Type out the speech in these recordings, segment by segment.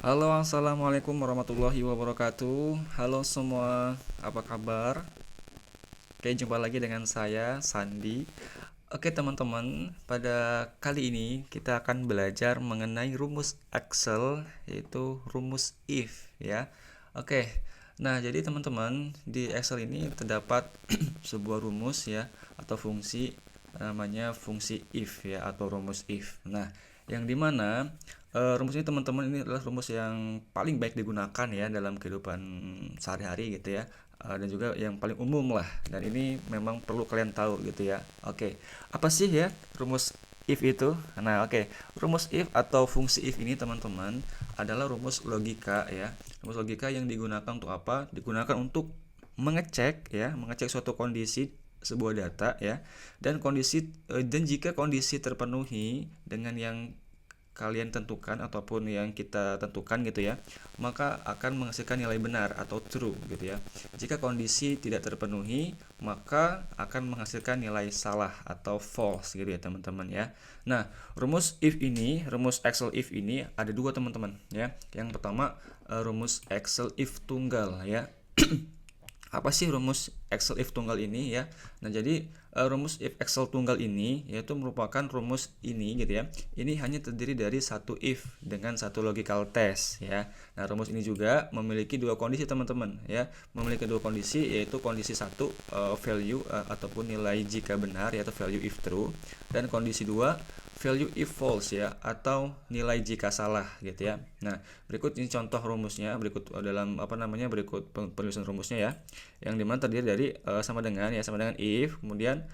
Halo, assalamualaikum warahmatullahi wabarakatuh. Halo semua, apa kabar? Oke, jumpa lagi dengan saya, Sandi. Oke, teman-teman, pada kali ini kita akan belajar mengenai rumus Excel, yaitu rumus if, ya. Oke, nah jadi teman-teman, di Excel ini terdapat sebuah rumus ya, atau fungsi namanya fungsi if ya, atau rumus if. Nah, yang dimana rumus ini teman-teman ini adalah rumus yang paling baik digunakan ya dalam kehidupan sehari-hari gitu ya. Dan juga yang paling umum lah, dan ini memang perlu kalian tahu gitu ya. Oke, apa sih ya rumus if itu? Nah, oke, rumus if atau fungsi if ini teman-teman adalah rumus logika ya. Rumus logika yang digunakan untuk apa? Digunakan untuk mengecek ya, mengecek suatu kondisi sebuah data ya, dan jika kondisi terpenuhi dengan yang kalian tentukan ataupun yang kita tentukan gitu ya, maka akan menghasilkan nilai benar atau true gitu ya. Jika kondisi tidak terpenuhi, maka akan menghasilkan nilai salah atau false gitu ya teman-teman ya. Nah, rumus Excel if ini ada dua teman-teman ya. Yang pertama rumus Excel if tunggal ya. Apa sih rumus Excel if tunggal ini ya? Nah, jadi rumus if Excel tunggal ini yaitu merupakan rumus ini gitu ya. Ini hanya terdiri dari satu if dengan satu logical test ya. Nah, rumus ini juga memiliki dua kondisi teman-teman ya. Memiliki dua kondisi, yaitu kondisi satu value ataupun nilai jika benar, yaitu value if true, dan kondisi dua value if false ya, atau nilai jika salah gitu ya. Nah, berikut ini contoh rumusnya, berikut berikut penulisan rumusnya ya. Yang dimana terdiri dari sama dengan if, kemudian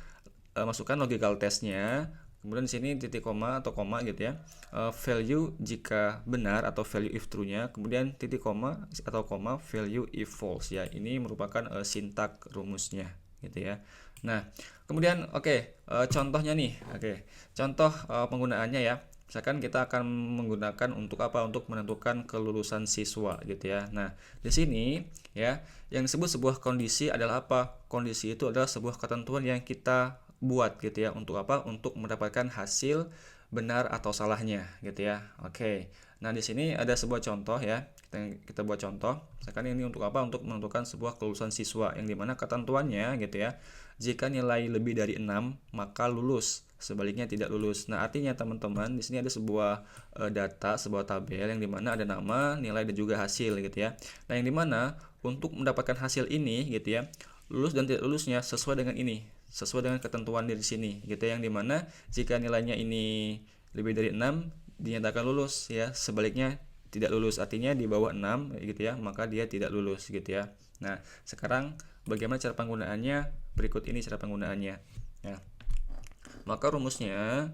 masukkan logical testnya, kemudian di sini titik koma atau koma gitu ya. Value jika benar atau value if true-nya, kemudian titik koma atau koma value if false ya. Ini merupakan sintak rumusnya gitu ya. Nah, kemudian contohnya nih. Contoh penggunaannya ya. Misalkan kita akan menggunakan untuk apa? Untuk menentukan kelulusan siswa gitu ya. Nah, di sini ya, yang disebut sebuah kondisi adalah apa? Kondisi itu adalah sebuah ketentuan yang kita buat gitu ya. Untuk apa? Untuk mendapatkan hasil benar atau salahnya gitu ya. Oke. Nah, di sini ada sebuah contoh ya. Kita buat contoh. Misalkan ini untuk apa? Untuk menentukan sebuah kelulusan siswa yang dimana ketentuannya gitu ya. Jika nilai lebih dari 6 maka lulus. Sebaliknya tidak lulus. Nah, artinya teman-teman, di sini ada sebuah data, sebuah tabel yang dimana ada nama, nilai, dan juga hasil gitu ya. Nah, yang dimana untuk mendapatkan hasil ini gitu ya, lulus dan tidak lulusnya sesuai dengan ini, sesuai dengan ketentuan di sini gitu ya. Yang dimana jika nilainya ini lebih dari 6 dinyatakan lulus ya, sebaliknya tidak lulus, artinya di bawah 6 gitu ya, maka dia tidak lulus gitu ya. Nah, sekarang bagaimana cara penggunaannya? Berikut ini cara penggunaannya ya. Maka rumusnya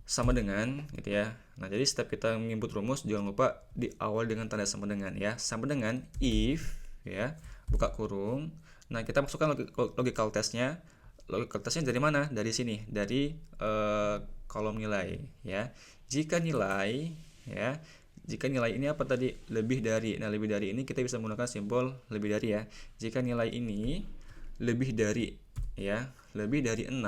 sama dengan gitu ya. Nah, jadi setiap kita menginput rumus jangan lupa diawali dengan tanda sama dengan ya. Sama dengan if ya, buka kurung. Nah, kita masukkan logical testnya. Logical testnya dari mana? Dari sini, dari kolom nilai ya. Jika nilai ya, jika nilai ini apa tadi? Lebih dari. Nah, lebih dari ini kita bisa menggunakan simbol lebih dari ya. Jika nilai ini lebih dari ya, lebih dari 6.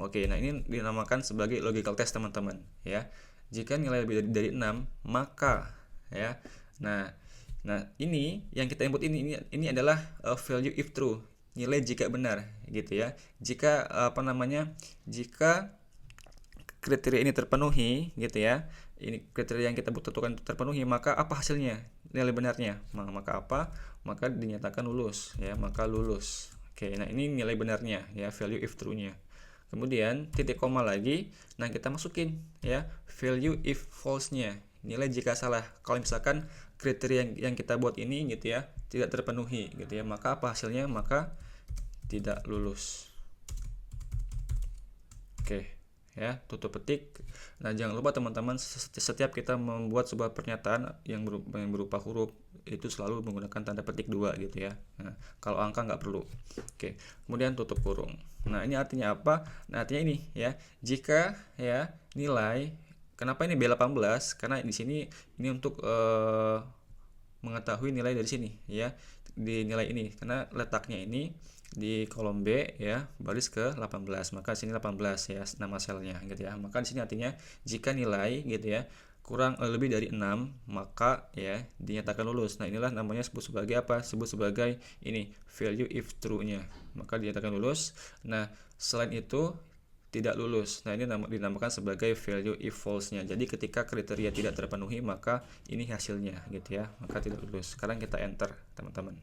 Oke, nah ini dinamakan sebagai logical test teman-teman ya. Jika nilai lebih dari 6 maka ya. Nah, ini yang kita input ini adalah value if true, nilai jika benar gitu ya. Jika jika kriteria ini terpenuhi gitu ya. Ini kriteria yang kita tentukan terpenuhi, maka apa hasilnya? Nilai benarnya. Maka apa? Maka dinyatakan lulus ya, maka lulus. Oke, nah ini nilai benarnya ya, value if true-nya. Kemudian titik koma lagi, nah kita masukin ya value if false-nya, nilai jika salah. Kalau misalkan kriteria yang kita buat ini gitu ya tidak terpenuhi gitu ya, maka apa hasilnya? Maka tidak lulus. Oke ya, tutup petik. Nah, jangan lupa teman-teman, setiap kita membuat sebuah pernyataan yang berupa huruf itu selalu menggunakan tanda petik 2 gitu ya. Nah, kalau angka nggak perlu. Oke, kemudian tutup kurung. Nah, ini artinya apa? Nah, artinya ini ya, jika ya nilai, kenapa ini B18? Karena di sini ini untuk mengetahui nilai dari sini ya, di nilai ini, karena letaknya ini di kolom B ya, baris ke 18, maka sini 18 ya nama selnya gitu ya. Maka di sini artinya jika nilai gitu ya lebih dari 6, maka ya dinyatakan lulus. Nah, inilah namanya sebut sebagai apa? Sebut sebagai ini value if true-nya. Maka dinyatakan lulus. Nah, selain itu tidak lulus. Nah, ini dinamakan sebagai value if false-nya. Jadi ketika kriteria tidak terpenuhi, maka ini hasilnya gitu ya. Maka tidak lulus. Sekarang kita enter, teman-teman.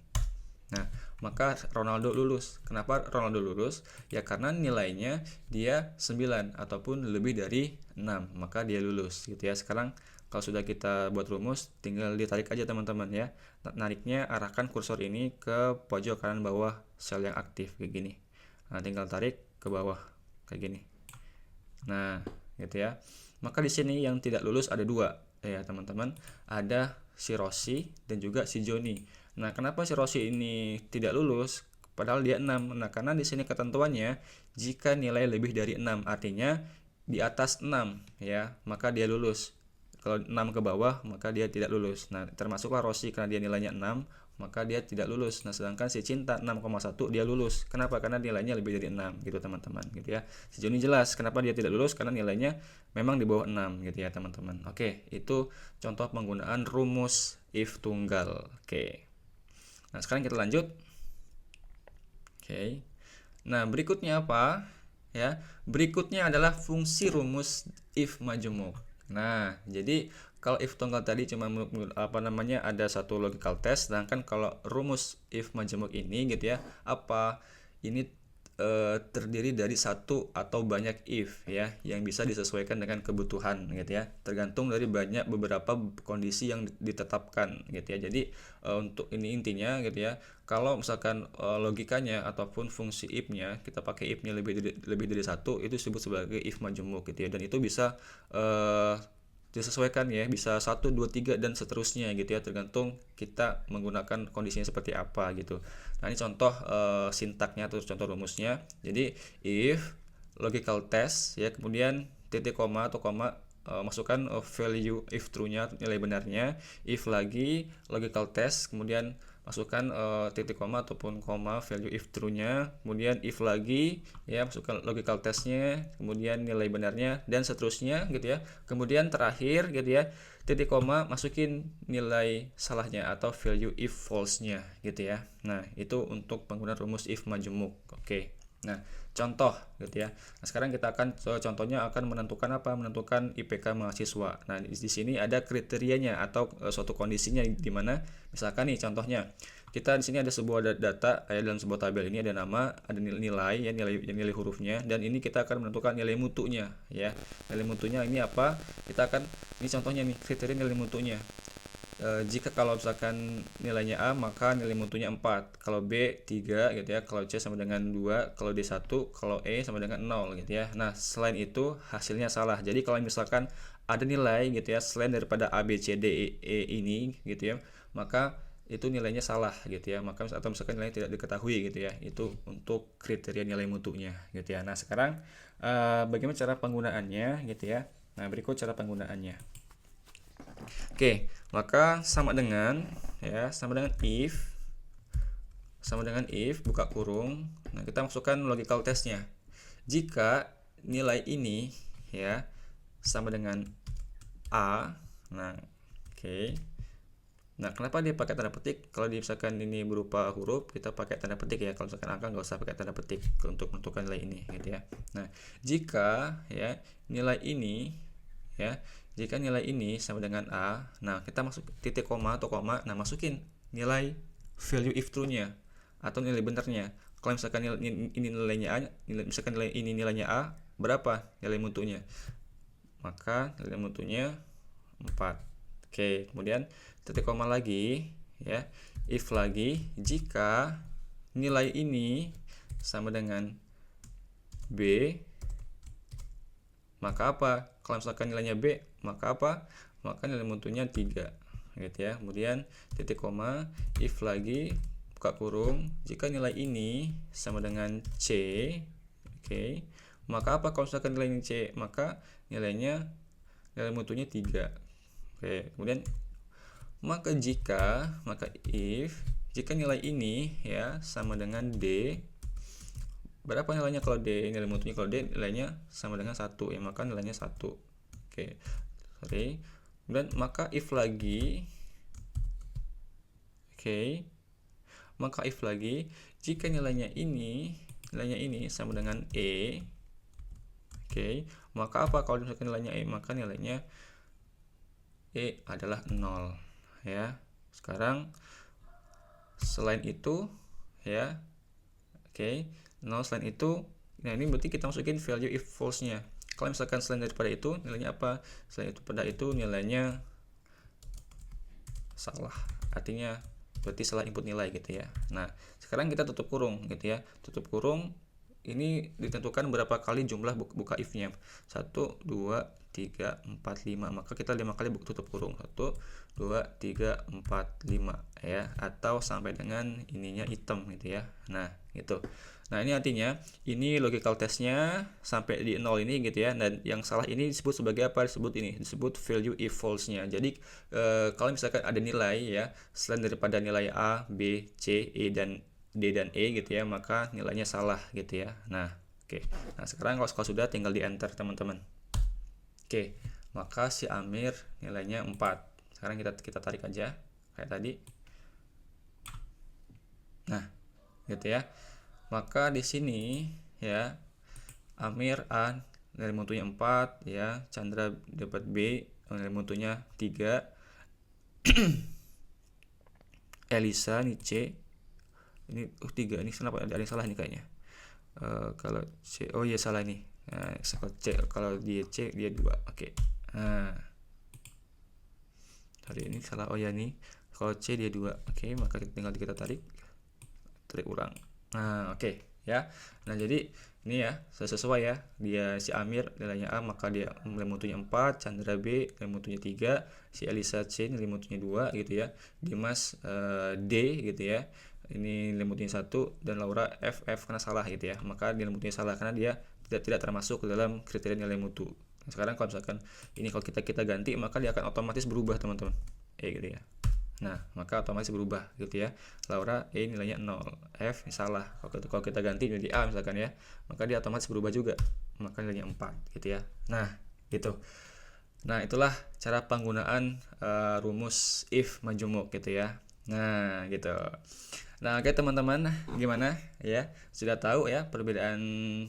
Nah, maka Ronaldo lulus. Kenapa Ronaldo lulus? Ya karena nilainya dia 9 ataupun lebih dari 6, maka dia lulus gitu ya. Sekarang kalau sudah kita buat rumus, tinggal ditarik aja teman-teman ya. Nariknya arahkan kursor ini ke pojok kanan bawah sel yang aktif kayak gini. Nah, tinggal tarik ke bawah kayak gini. Nah, gitu ya. Maka di sini yang tidak lulus ada 2 ya, teman-teman. Ada si Rossi dan juga si Joni. Nah, kenapa si Rossi ini tidak lulus padahal dia 6? Nah, karena di sini ketentuannya jika nilai lebih dari 6, artinya di atas 6 ya, maka dia lulus. Kalau 6 ke bawah, maka dia tidak lulus. Nah, termasuklah Rossi karena dia nilainya 6, maka dia tidak lulus. Nah, sedangkan si Cinta 6,1 dia lulus. Kenapa? Karena nilainya lebih dari 6 gitu, teman-teman, gitu ya. Si Joni jelas kenapa dia tidak lulus, karena nilainya memang di bawah 6 gitu ya, teman-teman. Oke, itu contoh penggunaan rumus if tunggal. Oke. Nah, sekarang kita lanjut. Oke. Nah, berikutnya apa? Ya, berikutnya adalah fungsi rumus if majemuk. Nah, jadi kalau if tunggal tadi cuma ada satu logical test, sedangkan kalau rumus if majemuk ini gitu ya, ini terdiri dari satu atau banyak if ya, yang bisa disesuaikan dengan kebutuhan gitu ya, tergantung dari beberapa kondisi yang ditetapkan gitu ya. Jadi untuk ini intinya gitu ya, kalau misalkan logikanya ataupun fungsi if-nya kita pakai if-nya lebih dari satu, itu disebut sebagai if majemuk gitu ya, dan itu bisa disesuaikan ya, bisa 1, 2, 3 dan seterusnya gitu ya, tergantung kita menggunakan kondisinya seperti apa gitu. Nah, ini contoh sintaknya atau contoh rumusnya. Jadi if logical test ya, kemudian titik koma atau koma, masukkan value if true-nya, nilai benarnya. If lagi logical test, kemudian masukkan titik koma ataupun koma value if true-nya, kemudian if lagi ya, masukkan logical test-nya, kemudian nilai benarnya dan seterusnya gitu ya. Kemudian terakhir gitu ya, titik koma, masukin nilai salahnya atau value if false-nya gitu ya. Nah, itu untuk penggunaan rumus if majemuk. Oke. Nah, contoh gitu ya. Nah, sekarang kita akan contohnya akan menentukan apa? Menentukan IPK mahasiswa. Nah, di sini ada kriterianya atau suatu kondisinya, di mana misalkan nih contohnya, kita di sini ada sebuah data ya, dalam sebuah tabel ini ada nama, ada nilai ya, nilai hurufnya, dan ini kita akan menentukan nilai mutunya ya. Nilai mutunya ini apa? Ini contohnya nih, kriteria nilai mutunya. Jika kalau misalkan nilainya A, maka nilai mutunya 4, kalau B 3 gitu ya, kalau C sama dengan 2, kalau D 1, kalau E sama dengan 0 gitu ya. Nah, selain itu hasilnya salah. Jadi kalau misalkan ada nilai gitu ya selain daripada A, B, C, D, E ini gitu ya, maka itu nilainya salah gitu ya. Maka atau misalkan nilainya tidak diketahui gitu ya. Itu untuk kriteria nilai mutunya gitu ya. Nah, sekarang bagaimana cara penggunaannya gitu ya. Nah, berikut cara penggunaannya. Oke, maka sama dengan if buka kurung. Nah, kita masukkan logical testnya. Jika nilai ini ya sama dengan A. Nah, oke. Nah, kenapa dia pakai tanda petik? Kalau misalkan ini berupa huruf, kita pakai tanda petik ya. Kalau misalkan angka, nggak usah pakai tanda petik untuk menentukan nilai ini gitu ya. Nah, jika ya nilai ini ya, jika nilai ini sama dengan A, nah kita masuk titik koma atau koma, nah masukin nilai value if true-nya atau nilai benarnya. Kalau misalkan ini nilainya A, misalkan nilai ini nilainya A, berapa nilai mutunya? Maka nilai mutunya 4. Oke, kemudian titik koma lagi ya. If lagi, jika nilai ini sama dengan B, maka apa? Kalau misalkan nilainya B, maka apa? Maka nilai mutunya 3 gitu ya. Kemudian titik koma, if lagi buka kurung, jika nilai ini sama dengan C, oke, maka apa? Kalau misalkan nilainya C, maka nilai mutunya 3. Oke, kemudian maka jika nilai ini ya sama dengan D, berapa nilainya kalau D? Nilai mutunya kalau D nilainya sama dengan 1 ya, maka nilainya 1. Oke. Sorry. Kemudian maka if lagi, oke, maka if lagi jika nilainya ini sama dengan E, oke, maka apa kalau misalkan nilainya E? Maka nilainya E adalah 0 ya. Sekarang selain itu ya, oke, 0 selain itu, nah ini berarti kita masukin value if false nya. Kalau misalkan selain daripada itu nilainya apa? Selain itu pada itu nilainya salah, artinya berarti salah input nilai gitu ya. Nah sekarang kita tutup kurung gitu ya, tutup kurung. Ini ditentukan berapa kali jumlah buka if nya, 1, 2, 3, 4, 5. Maka kita 5 kali tutup kurung, 1, 2, 3, 4, 5 ya, atau sampai dengan ininya hitam gitu ya. Nah gitu. Nah ini artinya ini logical testnya sampai di 0 ini gitu ya. Dan yang salah ini disebut sebagai apa? Disebut value if false nya. Jadi kalau misalkan ada nilai ya selain daripada nilai A, B, C, E dan D dan E gitu ya, maka nilainya salah gitu ya. Nah oke. Nah sekarang kalau sudah tinggal di enter teman-teman. Oke, maka si Amir nilainya 4. Sekarang kita tarik aja kayak tadi. Nah gitu ya. Maka di sini ya Amir A nilai mutunya 4 ya, Chandra dapat B nilai mutunya 3, Elisa nih C ini 3, ini kenapa ada yang salah nih kayaknya. Kalau C, oh iya salah nih. Nah, kalau dia C dia 2. Oke. Nah tadi ini salah, oh ya nih kalau C dia 2. Oke, maka tinggal kita tarik ulang. Nah oke ya. Nah jadi ini ya sesuai ya, dia si Amir nilainya A maka dia nilai mutunya 4, Chandra B nilai mutunya 3, si Elisa C nilai mutunya 2 gitu ya, Dimas D gitu ya, ini nilai mutunya 1, dan Laura F karena salah gitu ya, maka nilai mutunya salah karena dia tidak termasuk dalam kriteria nilai mutu. Nah, sekarang kalau misalkan ini kalau kita ganti maka dia akan otomatis berubah teman-teman gitu ya. Nah maka otomatis berubah gitu ya. Laura E nilainya 0, F salah, kalau kita ganti menjadi A misalkan ya, maka dia otomatis berubah juga, maka nilainya 4 gitu ya. Nah gitu. Nah itulah cara penggunaan rumus if majemuk gitu ya. Nah gitu. Nah oke teman-teman, gimana ya, sudah tahu ya perbedaan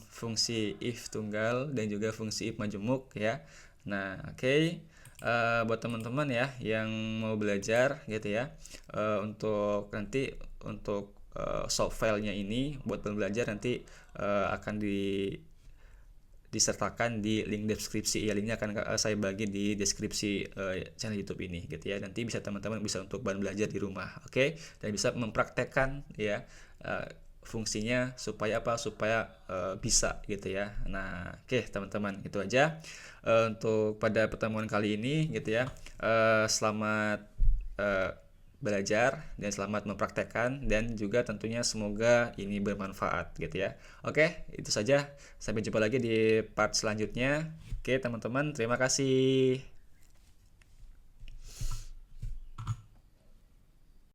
fungsi if tunggal dan juga fungsi if majemuk ya. Nah oke. Buat teman-teman ya yang mau belajar gitu ya, untuk nanti untuk soft filenya ini buat belajar nanti akan disertakan di link deskripsi ya. Linknya akan saya bagi di deskripsi channel YouTube ini gitu ya. Nanti bisa teman-teman bisa untuk bahan belajar di rumah, oke? Dan bisa mempraktekkan ya fungsinya supaya apa? Supaya bisa gitu ya. Nah oke teman-teman, itu aja untuk pada pertemuan kali ini gitu ya. Selamat belajar dan selamat mempraktekkan, dan juga tentunya semoga ini bermanfaat gitu ya. Oke, itu saja. Sampai jumpa lagi di part selanjutnya. Oke, teman-teman, terima kasih.